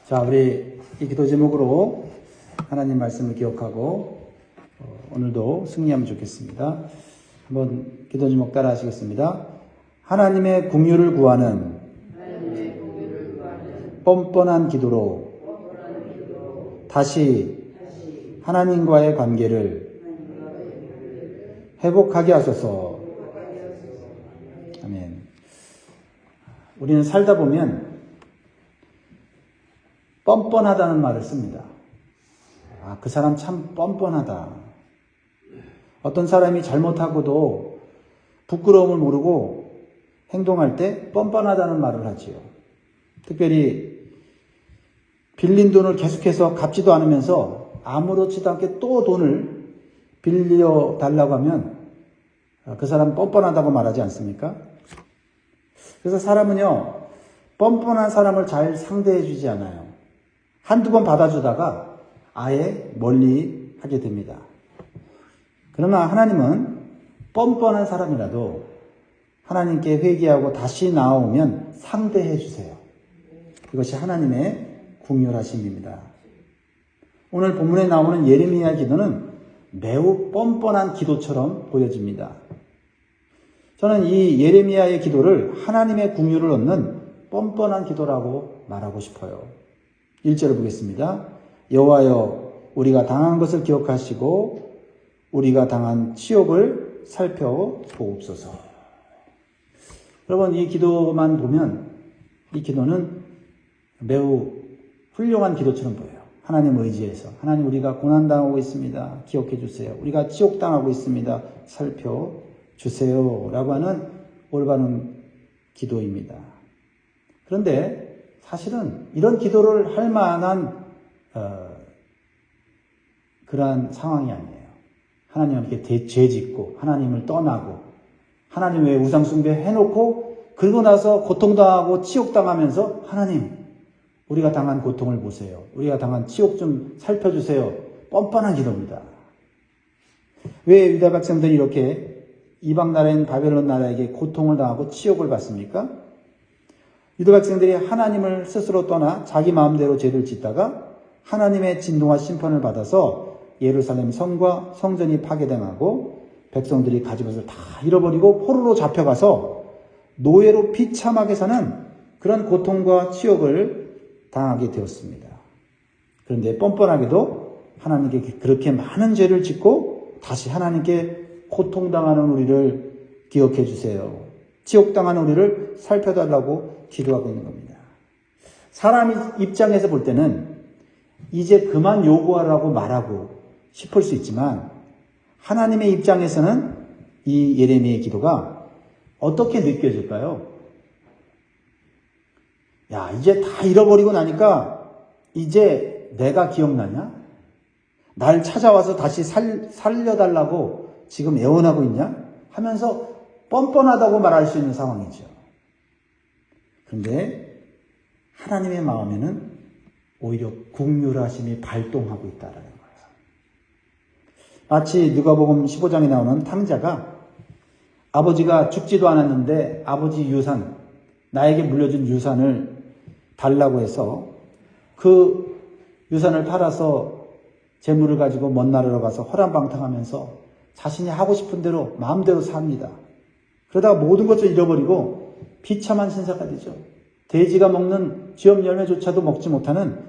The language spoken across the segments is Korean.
자, 우리 이 기도 제목으로 하나님 말씀을 기억하고 오늘도 승리하면 좋겠습니다. 한번 기도 제목 따라 하시겠습니다. 하나님의 긍휼을 구하는 뻔뻔한 기도로 다시 하나님과의 관계를 회복하게 하소서. 아멘. 우리는 살다 보면 뻔뻔하다는 말을 씁니다. 아, 그 사람 참 뻔뻔하다. 어떤 사람이 잘못하고도 부끄러움을 모르고 행동할 때 뻔뻔하다는 말을 하지요. 특별히 빌린 돈을 계속해서 갚지도 않으면서 아무렇지도 않게 또 돈을 빌려달라고 하면 그 사람 뻔뻔하다고 말하지 않습니까? 그래서 사람은요, 뻔뻔한 사람을 잘 상대해 주지 않아요. 한두 번 받아주다가 아예 멀리 하게 됩니다. 그러나 하나님은 뻔뻔한 사람이라도 하나님께 회개하고 다시 나오면 상대해 주세요. 이것이 하나님의 긍휼하심입니다. 오늘 본문에 나오는 예레미야 기도는 매우 뻔뻔한 기도처럼 보여집니다. 저는 이 예레미야의 기도를 하나님의 긍휼을 얻는 뻔뻔한 기도라고 말하고 싶어요. 1절을 보겠습니다. 여호와여, 우리가 당한 것을 기억하시고 우리가 당한 치욕을 살펴보옵소서. 여러분, 이 기도만 보면 이 기도는 매우 훌륭한 기도처럼 보여요. 하나님 의지해서, 하나님, 우리가 고난당하고 있습니다. 기억해 주세요. 우리가 치욕당하고 있습니다. 살펴주세요. 라고 하는 올바른 기도입니다. 그런데 사실은 이런 기도를 할 만한 그러한 상황이 아니에요. 하나님께 죄짓고 하나님을 떠나고 하나님 외에 우상숭배 해놓고 그러고 나서 고통당하고 치욕당하면서 하나님, 우리가 당한 고통을 보세요. 우리가 당한 치욕 좀 살펴주세요. 뻔뻔한 기도입니다. 왜 유다 백성들이 이렇게 이방 나라인 바벨론 나라에게 고통을 당하고 치욕을 받습니까? 유다 백성들이 하나님을 스스로 떠나 자기 마음대로 죄를 짓다가 하나님의 진노와 심판을 받아서 예루살렘 성과 성전이 파괴당하고 백성들이 가진 것을 다 잃어버리고 포로로 잡혀가서 노예로 비참하게 사는 그런 고통과 치욕을 당하게 되었습니다. 그런데 뻔뻔하게도 하나님께 그렇게 많은 죄를 짓고 다시 하나님께 고통당하는 우리를 기억해 주세요. 치욕당하는 우리를 살펴달라고 기도하고 있는 겁니다. 사람 입장에서 볼 때는 이제 그만 요구하라고 말하고 싶을 수 있지만 하나님의 입장에서는 이 예레미야의 기도가 어떻게 느껴질까요? 야, 이제 다 잃어버리고 나니까 이제 내가 기억나냐? 날 찾아와서 다시 살려달라고 지금 애원하고 있냐? 하면서 뻔뻔하다고 말할 수 있는 상황이죠. 그런데 하나님의 마음에는 오히려 긍휼하심이 발동하고 있다는 거예요. 마치 누가복음 15장에 나오는 탕자가 아버지가 죽지도 않았는데 아버지 유산, 나에게 물려준 유산을 달라고 해서 그 유산을 팔아서 재물을 가지고 먼 나라로 가서 허랑방탕하면서 자신이 하고 싶은 대로 마음대로 삽니다. 그러다가 모든 것을 잃어버리고 비참한 신사가 되죠. 돼지가 먹는 쥐업 열매조차도 먹지 못하는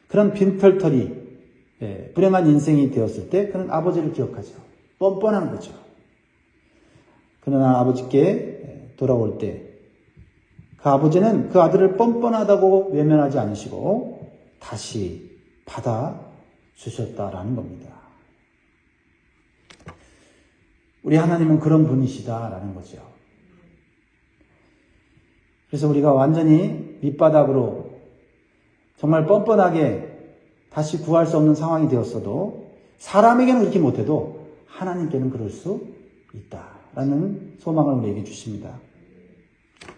그런 빈털터리, 불행한 인생이 되었을 때 그는 아버지를 기억하죠. 뻔뻔한 거죠. 그러나 아버지께 돌아올 때 그 아버지는 그 아들을 뻔뻔하다고 외면하지 않으시고 다시 받아주셨다라는 겁니다. 우리 하나님은 그런 분이시다라는 거죠. 그래서 우리가 완전히 밑바닥으로 정말 뻔뻔하게 다시 구할 수 없는 상황이 되었어도 사람에게는 그렇게 못해도 하나님께는 그럴 수 있다라는 소망을 우리에게 주십니다.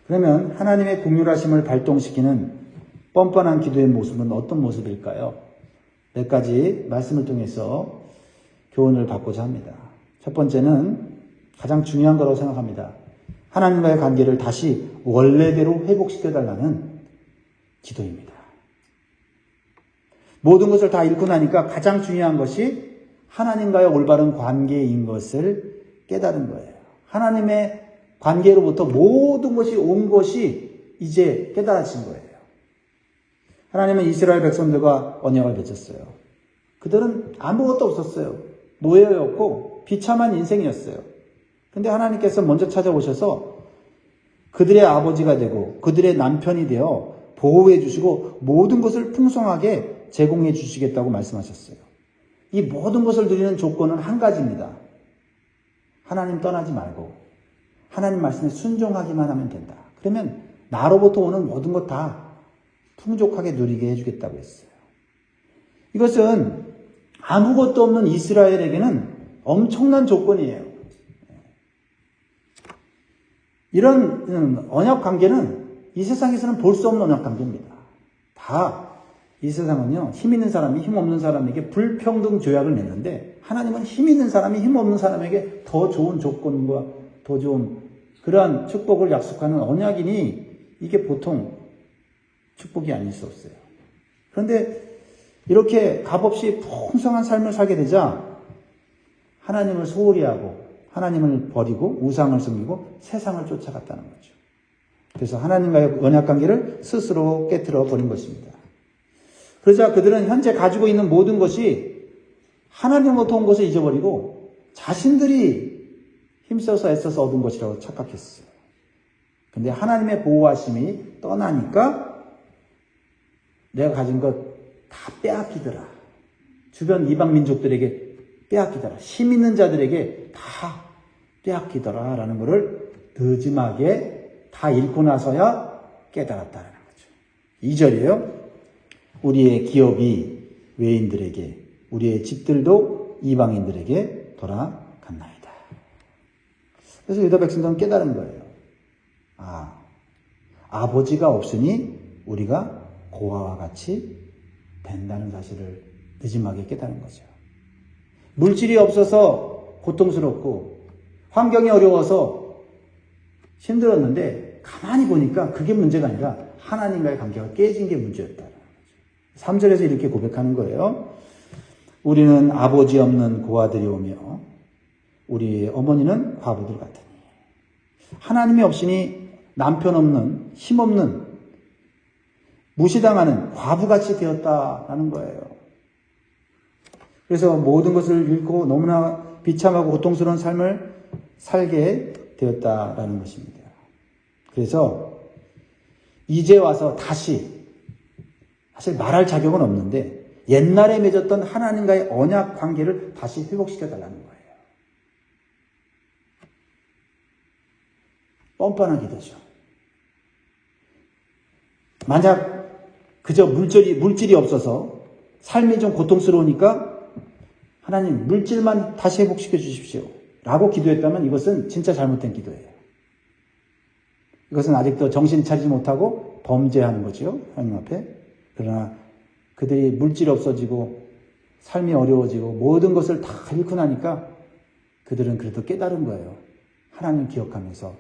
그러면 하나님의 긍휼하심을 발동시키는 뻔뻔한 기도의 모습은 어떤 모습일까요? 몇 가지 말씀을 통해서 교훈을 받고자 합니다. 첫 번째는 가장 중요한 거라고 생각합니다. 하나님과의 관계를 다시 원래대로 회복시켜달라는 기도입니다. 모든 것을 다 잃고 나니까 가장 중요한 것이 하나님과의 올바른 관계인 것을 깨달은 거예요. 하나님의 관계로부터 모든 것이 온 것이 이제 깨달아진 거예요. 하나님은 이스라엘 백성들과 언약을 맺었어요. 그들은 아무것도 없었어요. 노예였고 비참한 인생이었어요. 근데 하나님께서 먼저 찾아오셔서 그들의 아버지가 되고 그들의 남편이 되어 보호해 주시고 모든 것을 풍성하게 제공해 주시겠다고 말씀하셨어요. 이 모든 것을 누리는 조건은 한 가지입니다. 하나님 떠나지 말고 하나님 말씀에 순종하기만 하면 된다. 그러면 나로부터 오는 모든 것 다 풍족하게 누리게 해주겠다고 했어요. 이것은 아무것도 없는 이스라엘에게는 엄청난 조건이에요. 이런 언약 관계는 이 세상에서는 볼 수 없는 언약 관계입니다. 다 이 세상은요, 힘 있는 사람이 힘 없는 사람에게 불평등 조약을 맺는데 하나님은 힘 있는 사람이 힘 없는 사람에게 더 좋은 조건과 더 좋은 그러한 축복을 약속하는 언약이니 이게 보통 축복이 아닐 수 없어요. 그런데 이렇게 값없이 풍성한 삶을 살게 되자 하나님을 소홀히 하고 하나님을 버리고 우상을 섬기고 세상을 쫓아갔다는 거죠. 그래서 하나님과의 언약관계를 스스로 깨트려 버린 것입니다. 그러자 그들은 현재 가지고 있는 모든 것이 하나님으로부터 온 것을 잊어버리고 자신들이 힘써서 애써서 얻은 것이라고 착각했어요. 근데 하나님의 보호하심이 떠나니까 내가 가진 것 다 빼앗기더라. 주변 이방 민족들에게 빼앗기더라. 힘 있는 자들에게 다 빼앗기더라. 라는 것을 늦음하게 다 잃고 나서야 깨달았다는 거죠. 2절이에요. 우리의 기업이 외인들에게, 우리의 집들도 이방인들에게 돌아갔나이다. 그래서 유다 백성들은 깨달은 거예요. 아버지가 없으니 우리가 고아와 같이 된다는 사실을 늦음하게 깨달은 거죠. 물질이 없어서 고통스럽고 환경이 어려워서 힘들었는데 가만히 보니까 그게 문제가 아니라 하나님과의 관계가 깨진 게 문제였다는 거죠. 3절에서 이렇게 고백하는 거예요. 우리는 아버지 없는 고아들이 오며 우리의 어머니는 과부들 같으니 하나님이 없으니 남편 없는 힘없는 무시당하는 과부같이 되었다라는 거예요. 그래서 모든 것을 잃고 너무나 비참하고 고통스러운 삶을 살게 되었다라는 것입니다. 그래서 이제 와서 다시 사실 말할 자격은 없는데 옛날에 맺었던 하나님과의 언약 관계를 다시 회복시켜 달라는 거예요. 뻔뻔한 기도죠. 만약 그저 물질이 없어서 삶이 좀 고통스러우니까 하나님 물질만 다시 회복시켜 주십시오 라고 기도했다면 이것은 진짜 잘못된 기도예요. 이것은 아직도 정신 차리지 못하고 범죄하는 거죠. 하나님 앞에. 그러나 그들이 물질이 없어지고 삶이 어려워지고 모든 것을 다 잃고 나니까 그들은 그래도 깨달은 거예요. 하나님 기억하면서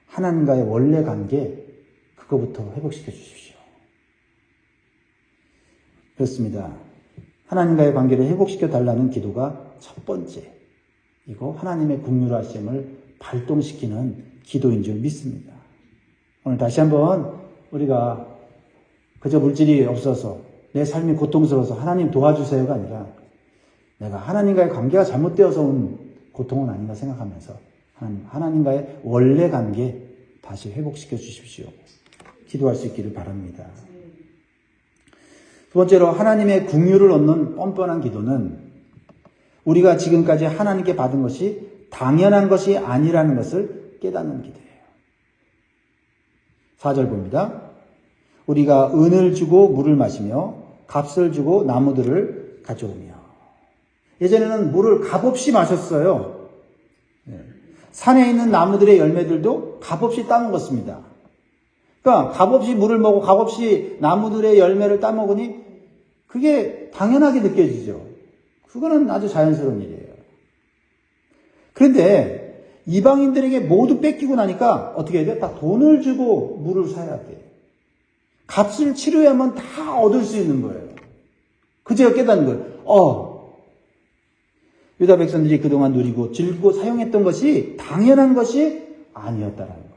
하나님과의 원래 관계 그거부터 회복시켜 주십시오. 그렇습니다. 하나님과의 관계를 회복시켜 달라는 기도가 첫 번째, 이거 하나님의 긍휼하심을 발동시키는 기도인 줄 믿습니다. 오늘 다시 한번 우리가 그저 물질이 없어서 내 삶이 고통스러워서 하나님 도와주세요가 아니라 내가 하나님과의 관계가 잘못되어서 온 고통은 아닌가 생각하면서 하나님과의 원래 관계 다시 회복시켜 주십시오. 기도할 수 있기를 바랍니다. 두 번째로 하나님의 긍휼을 얻는 뻔뻔한 기도는 우리가 지금까지 하나님께 받은 것이 당연한 것이 아니라는 것을 깨닫는 기도예요. 4절 봅니다. 우리가 은을 주고 물을 마시며 값을 주고 나무들을 가져오며. 예전에는 물을 값없이 마셨어요. 산에 있는 나무들의 열매들도 값없이 따먹었습니다. 그러니까 값없이 물을 먹고 값없이 나무들의 열매를 따먹으니 그게 당연하게 느껴지죠. 그거는 아주 자연스러운 일이에요. 그런데 이방인들에게 모두 뺏기고 나니까 어떻게 해야 돼? 다 돈을 주고 물을 사야 돼. 값을 치러야만 다 얻을 수 있는 거예요. 그제야 깨닫는 거예요. 유다 백성들이 그동안 누리고 즐기고 사용했던 것이 당연한 것이 아니었다라는 거예요.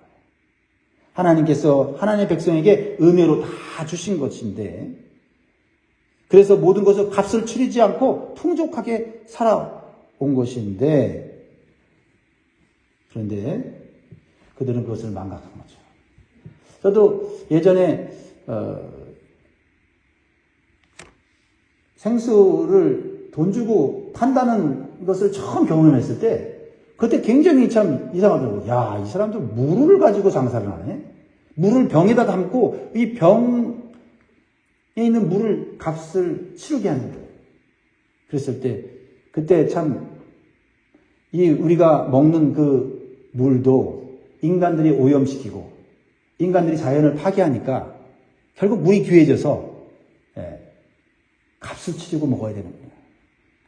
하나님께서 하나님의 백성에게 은혜로 다 주신 것인데, 그래서 모든 것을 값을 치르지 않고 풍족하게 살아온 것인데, 그런데 그들은 그것을 망각한 거죠. 저도 예전에 생수를 돈 주고 판다는 것을 처음 경험했을 때, 그때 굉장히 참 이상하더라고요. 야, 이 사람들 물을 가지고 장사를 하네? 물을 병에다 담고 이 병에 있는 물을 값을 치르게 하는 거예요. 그랬을 때, 그때 참, 우리가 먹는 그 물도 인간들이 오염시키고, 인간들이 자연을 파괴하니까 결국 물이 귀해져서, 값을 치르고 먹어야 되는 거예요.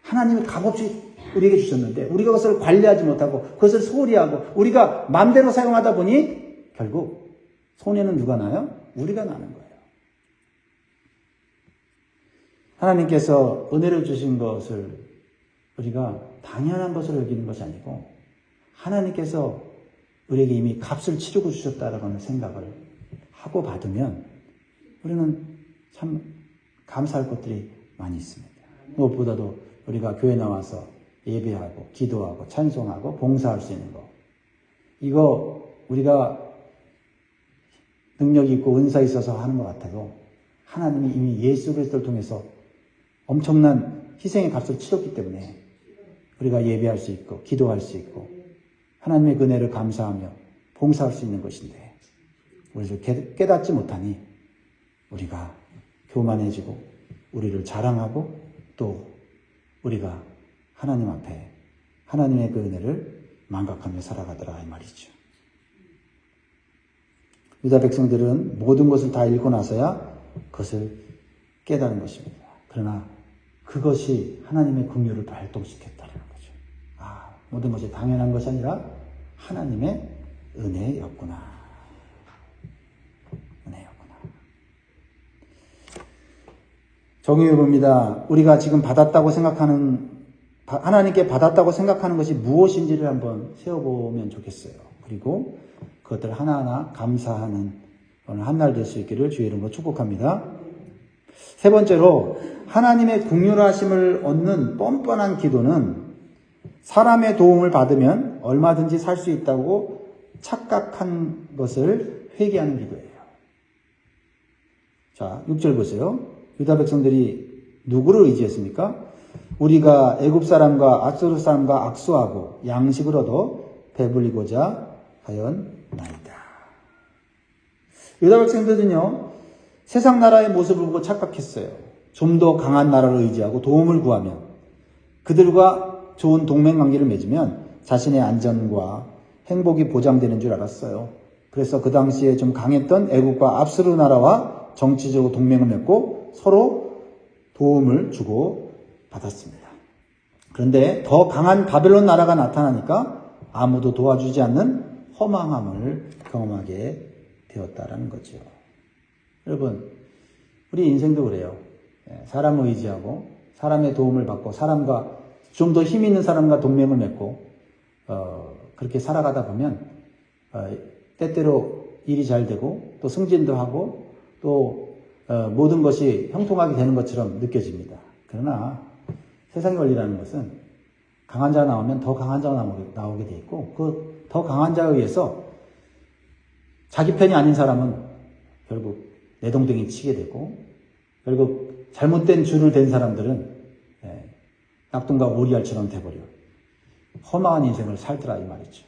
하나님이 값없이 우리에게 주셨는데 우리가 그것을 관리하지 못하고 그것을 소홀히 하고 우리가 마음대로 사용하다 보니 결국 손해는 누가 나요? 우리가 나는 거예요. 하나님께서 은혜를 주신 것을 우리가 당연한 것으로 여기는 것이 아니고 하나님께서 우리에게 이미 값을 치르고 주셨다라고 하는 생각을 하고 받으면 우리는 참 감사할 것들이 많이 있습니다. 무엇보다도 우리가 교회 나와서 예배하고 기도하고 찬송하고 봉사할 수 있는 거, 이거 우리가 능력이 있고 은사 있어서 하는 것 같아도 하나님이 이미 예수 그리스도를 통해서 엄청난 희생의 값을 치렀기 때문에 우리가 예배할 수 있고 기도할 수 있고 하나님의 은혜를 감사하며 봉사할 수 있는 것인데 우리를 깨닫지 못하니 우리가 교만해지고 우리를 자랑하고 또 우리가 하나님 앞에 하나님의 그 은혜를 망각하며 살아가더라 이 말이죠. 유다 백성들은 모든 것을 다 읽고 나서야 그것을 깨달은 것입니다. 그러나 그것이 하나님의 긍휼을 발동시켰다는 거죠. 모든 것이 당연한 것이 아니라 하나님의 은혜였구나. 정의해 봅니다. 우리가 지금 받았다고 생각하는, 하나님께 받았다고 생각하는 것이 무엇인지를 한번 세워보면 좋겠어요. 그리고 그것들 하나하나 감사하는 오늘 한 날 될 수 있기를 주의 이름으로 축복합니다. 세 번째로 하나님의 긍휼하심을 얻는 뻔뻔한 기도는 사람의 도움을 받으면 얼마든지 살 수 있다고 착각한 것을 회개하는 기도예요. 자, 6절 보세요. 유다 백성들이 누구를 의지했습니까? 우리가 애굽 사람과 아수르 사람과 악수하고 양식을 얻어 배불리고자 하였나이다. 유다 백성들은요, 세상 나라의 모습을 보고 착각했어요. 좀 더 강한 나라를 의지하고 도움을 구하면, 그들과 좋은 동맹관계를 맺으면 자신의 안전과 행복이 보장되는 줄 알았어요. 그래서 그 당시에 좀 강했던 애굽과 아수르 나라와 정치적으로 동맹을 맺고 서로 도움을 주고 받았습니다. 그런데 더 강한 바벨론 나라가 나타나니까 아무도 도와주지 않는 허망함을 경험하게 되었다라는 거죠. 여러분, 우리 인생도 그래요. 사람을 의지하고 사람의 도움을 받고 사람과 좀 더 힘 있는 사람과 동맹을 맺고 그렇게 살아가다 보면 때때로 일이 잘 되고 또 승진도 하고 또 모든 것이 형통하게 되는 것처럼 느껴집니다. 그러나 세상의 원리라는 것은 강한 자가 나오면 더 강한 자가 나오게 돼 있고 그 더 강한 자에 의해서 자기 편이 아닌 사람은 결국 내동댕이 치게 되고 결국 잘못된 줄을 댄 사람들은 낙동과 오리알처럼 돼버려 허망한 인생을 살더라 이 말이죠.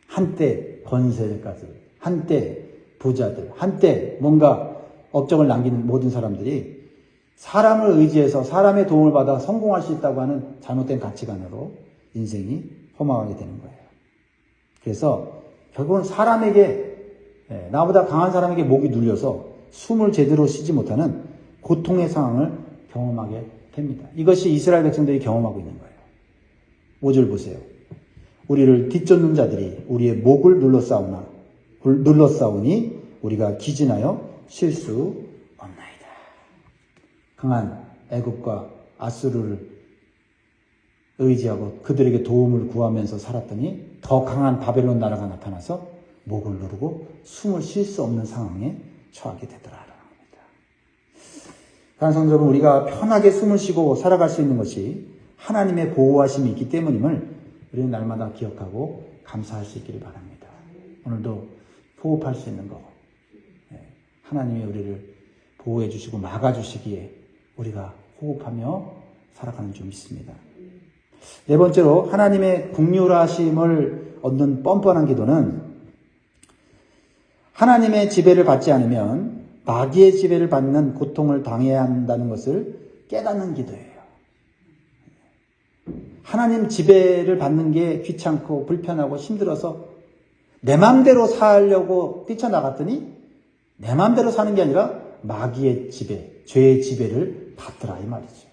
한때 권세가들, 한때 부자들, 한때 뭔가 업적을 남기는 모든 사람들이 사람을 의지해서 사람의 도움을 받아 성공할 수 있다고 하는 잘못된 가치관으로 인생이 허망하게 되는 거예요. 그래서 결국은 사람에게, 나보다 강한 사람에게 목이 눌려서 숨을 제대로 쉬지 못하는 고통의 상황을 경험하게 됩니다. 이것이 이스라엘 백성들이 경험하고 있는 거예요. 5절 보세요. 우리를 뒤쫓는 자들이 우리의 목을 눌러싸우니 우리가 기진하여 쉴 수 없나이다. 강한 애굽과 아수르를 의지하고 그들에게 도움을 구하면서 살았더니 더 강한 바벨론 나라가 나타나서 목을 누르고 숨을 쉴 수 없는 상황에 처하게 되더라라는 겁니다. 사랑하는 성도 여러분, 우리가 편하게 숨을 쉬고 살아갈 수 있는 것이 하나님의 보호하심이 있기 때문임을 우리는 날마다 기억하고 감사할 수 있기를 바랍니다. 오늘도 호흡할 수 있는 것, 하나님이 우리를 보호해 주시고 막아 주시기에 우리가 호흡하며 살아가는 줄 믿습니다. 네 번째로 하나님의 긍휼하심을 얻는 뻔뻔한 기도는 하나님의 지배를 받지 않으면 마귀의 지배를 받는 고통을 당해야 한다는 것을 깨닫는 기도예요. 하나님 지배를 받는 게 귀찮고 불편하고 힘들어서 내 마음대로 살려고 뛰쳐나갔더니 내 마음대로 사는 게 아니라 마귀의 지배, 죄의 지배를 받더라 이 말이죠.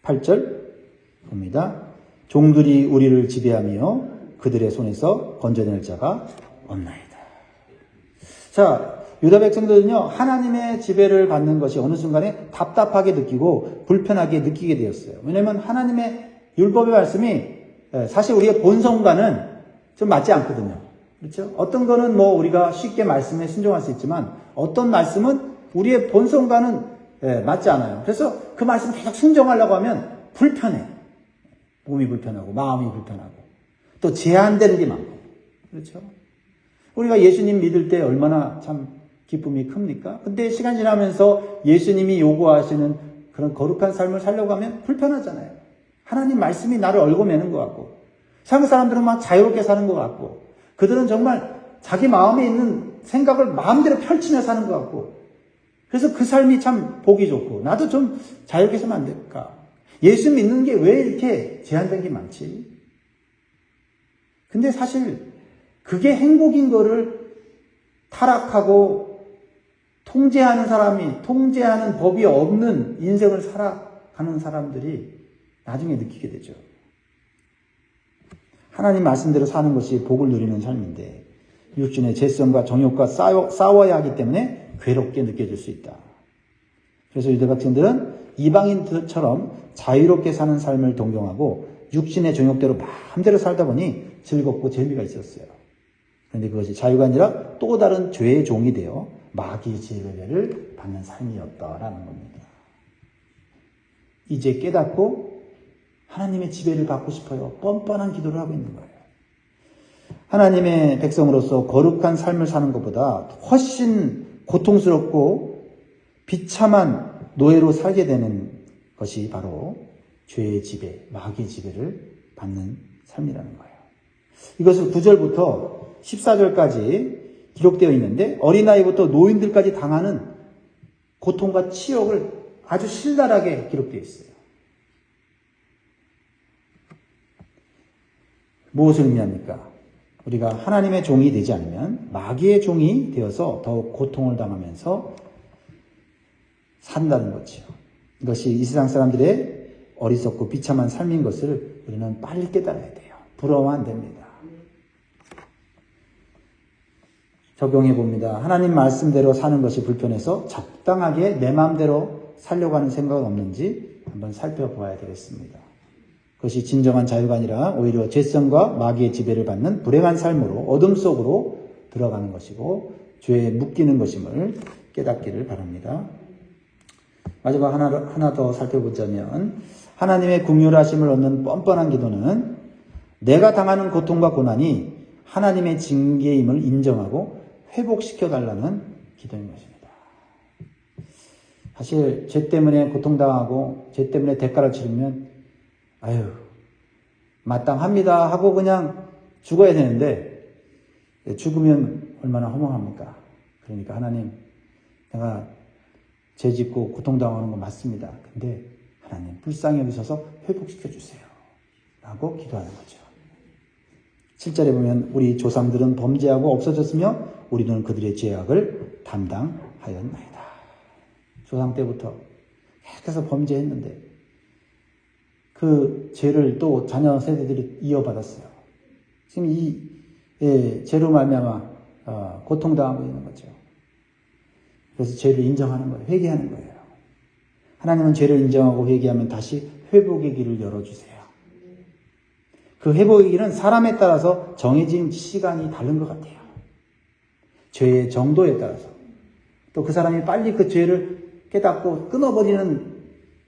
8절 봅니다. 종들이 우리를 지배하며 그들의 손에서 건져낼 자가 없나이다. 자, 유다 백성들은요, 하나님의 지배를 받는 것이 어느 순간에 답답하게 느끼고 불편하게 느끼게 되었어요. 왜냐하면 하나님의 율법의 말씀이 사실 우리의 본성과는 좀 맞지 않거든요. 그렇죠? 어떤 거는 뭐 우리가 쉽게 말씀에 순종할 수 있지만 어떤 말씀은 우리의 본성과는 맞지 않아요. 그래서 그 말씀 계속 순종하려고 하면 불편해. 몸이 불편하고 마음이 불편하고 또 제한되는 게 많고. 그렇죠? 우리가 예수님 믿을 때 얼마나 참 기쁨이 큽니까? 근데 시간 지나면서 예수님이 요구하시는 그런 거룩한 삶을 살려고 하면 불편하잖아요. 하나님 말씀이 나를 얽어매는 것 같고 세상 사람들은 막 자유롭게 사는 것 같고 그들은 정말 자기 마음에 있는 생각을 마음대로 펼치며 사는 것 같고 그래서 그 삶이 참 보기 좋고 나도 좀 자유롭게 살면 안 될까? 예수 믿는 게 왜 이렇게 제한된 게 많지? 근데 사실 그게 행복인 거를 타락하고 통제하는 법이 없는 인생을 살아가는 사람들이 나중에 느끼게 되죠. 하나님 말씀대로 사는 것이 복을 누리는 삶인데 육신의 죄성과 정욕과 싸워야 하기 때문에 괴롭게 느껴질 수 있다. 그래서 유대 백성들은 이방인들처럼 자유롭게 사는 삶을 동경하고 육신의 정욕대로 마음대로 살다 보니 즐겁고 재미가 있었어요. 그런데 그것이 자유가 아니라 또 다른 죄의 종이 되어 마귀의 지배를 받는 삶이었다라는 겁니다. 이제 깨닫고 하나님의 지배를 받고 싶어요. 뻔뻔한 기도를 하고 있는 거예요. 하나님의 백성으로서 거룩한 삶을 사는 것보다 훨씬 고통스럽고 비참한 노예로 살게 되는 것이 바로 죄의 지배, 마귀의 지배를 받는 삶이라는 거예요. 이것을 9절부터 14절까지 기록되어 있는데 어린아이부터 노인들까지 당하는 고통과 치욕을 아주 신랄하게 기록되어 있어요. 무엇을 의미합니까? 우리가 하나님의 종이 되지 않으면 마귀의 종이 되어서 더욱 고통을 당하면서 산다는 거죠. 이것이 이 세상 사람들의 어리석고 비참한 삶인 것을 우리는 빨리 깨달아야 돼요. 부러워하면 안 됩니다. 적용해 봅니다. 하나님 말씀대로 사는 것이 불편해서 적당하게 내 마음대로 살려고 하는 생각은 없는지 한번 살펴보아야 되겠습니다. 그것이 진정한 자유가 아니라 오히려 죄성과 마귀의 지배를 받는 불행한 삶으로 어둠 속으로 들어가는 것이고 죄에 묶이는 것임을 깨닫기를 바랍니다. 마지막 하나 더 살펴보자면 하나님의 긍휼하심을 얻는 뻔뻔한 기도는 내가 당하는 고통과 고난이 하나님의 징계임을 인정하고 회복시켜달라는 기도인 것입니다. 사실 죄 때문에 고통당하고 죄 때문에 대가를 치르면 아유 마땅합니다 하고 그냥 죽어야 되는데 죽으면 얼마나 허망합니까? 그러니까 하나님 내가 죄 짓고 고통당하는 거 맞습니다. 근데 하나님 불쌍히 여기셔서 회복시켜 주세요 라고 기도하는 거죠. 7절에 보면 우리 조상들은 범죄하고 없어졌으며 우리는 그들의 죄악을 담당하였나이다. 조상 때부터 계속해서 범죄했는데 그 죄를 또 자녀 세대들이 이어받았어요. 지금 이 죄로 말미암아 고통당하고 있는 거죠. 그래서 죄를 인정하는 거예요. 회개하는 거예요. 하나님은 죄를 인정하고 회개하면 다시 회복의 길을 열어주세요. 그 회복의 길은 사람에 따라서 정해진 시간이 다른 것 같아요. 죄의 정도에 따라서. 또 그 사람이 빨리 그 죄를 깨닫고 끊어버리는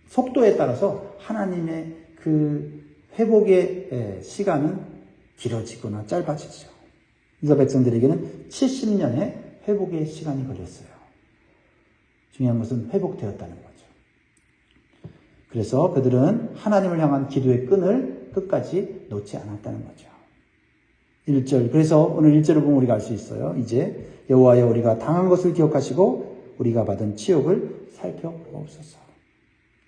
속도에 따라서 하나님의 그 회복의 시간은 길어지거나 짧아지죠. 이스라엘 백성들에게는 70년의 회복의 시간이 걸렸어요. 중요한 것은 회복되었다는 거죠. 그래서 그들은 하나님을 향한 기도의 끈을 끝까지 놓지 않았다는 거죠. 1절. 그래서 오늘 1절을 보면 우리가 알 수 있어요. 이제 여호와여 우리가 당한 것을 기억하시고 우리가 받은 치욕을 살펴보옵소서.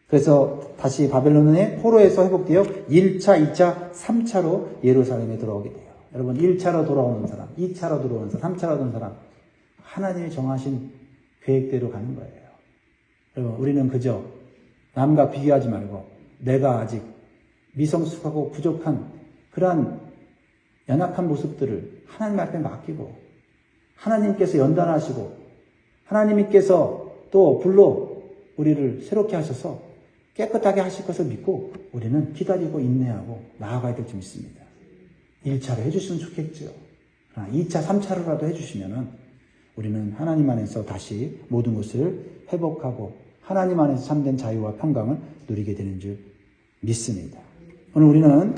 그래서 다시 바벨론의 포로에서 회복되어 1차, 2차, 3차로 예루살렘에 돌아오게 돼요. 여러분 1차로 돌아오는 사람, 2차로 돌아오는 사람, 3차로 돌아오는 사람 하나님이 정하신 계획대로 가는 거예요. 여러분 우리는 그저 남과 비교하지 말고 내가 아직 미성숙하고 부족한 그러한 연약한 모습들을 하나님 앞에 맡기고 하나님께서 연단하시고 하나님께서 또 불러 우리를 새롭게 하셔서 깨끗하게 하실 것을 믿고 우리는 기다리고 인내하고 나아가야 될 줄 믿습니다. 1차로 해주시면 좋겠죠. 그러나 2차, 3차로라도 해주시면은 우리는 하나님 안에서 다시 모든 것을 회복하고 하나님 안에서 참된 자유와 평강을 누리게 되는 줄 믿습니다. 오늘 우리는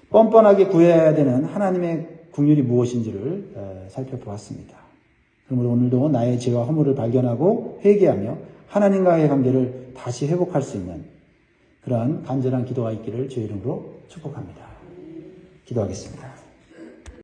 뻔뻔하게 구해야 되는 하나님의 긍휼이 무엇인지를 살펴보았습니다. 그러므로 오늘도 나의 죄와 허물을 발견하고 회개하며 하나님과의 관계를 다시 회복할 수 있는 그러한 간절한 기도가 있기를 주의 이름으로 축복합니다. 기도하겠습니다.